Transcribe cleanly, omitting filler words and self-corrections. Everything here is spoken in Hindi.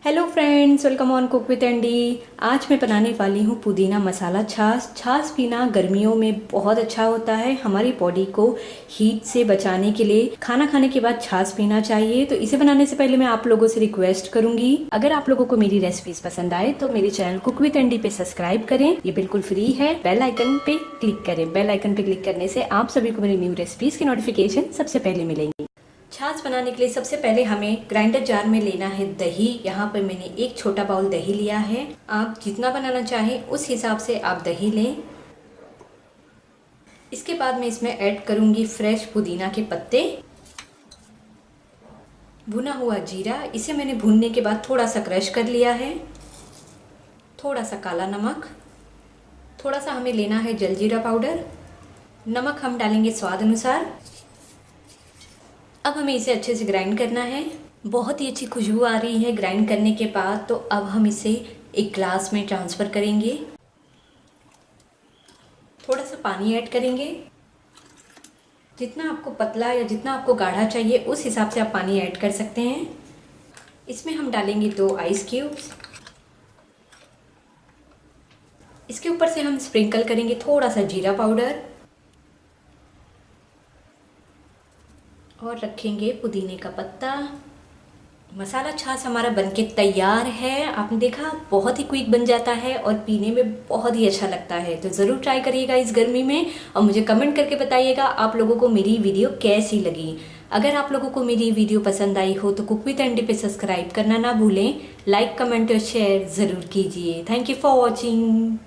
Hello friends, welcome on cook with Andy. आज मैं बनाने वाली हूँ पुदीना मसाला छाछ। छाछ पीना गर्मियों में बहुत अच्छा होता है। हमारी बॉडी को हीट से बचाने के लिए खाना खाने के बाद छाछ पीना चाहिए। तो इसे बनाने से पहले मैं आप लोगों से रिक्वेस्ट करूंगी, अगर आप लोगों को मेरी रेसिपीज पसंद आए तो मेरे चैनल कुक विद एंडी पे सब्सक्राइब करें। ये बिल्कुल फ्री है। बेल आइकन पे क्लिक करें। बेल आइकन पे क्लिक करने से आप सभी को मेरी न्यू रेसिपीज की नोटिफिकेशन सबसे पहले मिलेंगी। छाछ बनाने के लिए सबसे पहले हमें ग्राइंडर जार में लेना है दही। यहाँ पर मैंने एक छोटा बाउल दही लिया है। आप जितना बनाना चाहें उस हिसाब से आप दही लें। इसके बाद मैं इसमें ऐड करूँगी फ्रेश पुदीना के पत्ते, भुना हुआ जीरा। इसे मैंने भूनने के बाद थोड़ा सा क्रश कर लिया है। थोड़ा सा काला नमक, थोड़ा सा हमें लेना है जलजीरा पाउडर। नमक हम डालेंगे स्वाद अनुसार। अब हमें इसे अच्छे से ग्राइंड करना है। बहुत ही अच्छी खुशबू आ रही है ग्राइंड करने के बाद। तो अब हम इसे एक ग्लास में ट्रांसफ़र करेंगे। थोड़ा सा पानी ऐड करेंगे। जितना आपको पतला या जितना आपको गाढ़ा चाहिए उस हिसाब से आप पानी ऐड कर सकते हैं। इसमें हम डालेंगे 2 आइस क्यूब्स। इसके ऊपर से हम स्प्रिंकल करेंगे थोड़ा सा जीरा पाउडर और रखेंगे पुदीने का पत्ता। मसाला छाछ हमारा बनके तैयार है। आपने देखा, बहुत ही क्विक बन जाता है और पीने में बहुत ही अच्छा लगता है। तो ज़रूर ट्राई करिएगा इस गर्मी में और मुझे कमेंट करके बताइएगा आप लोगों को मेरी वीडियो कैसी लगी। अगर आप लोगों को मेरी वीडियो पसंद आई हो तो कुक विद एंडी पे सब्सक्राइब करना ना भूलें। लाइक, कमेंट और शेयर ज़रूर कीजिए। Thank you for watching.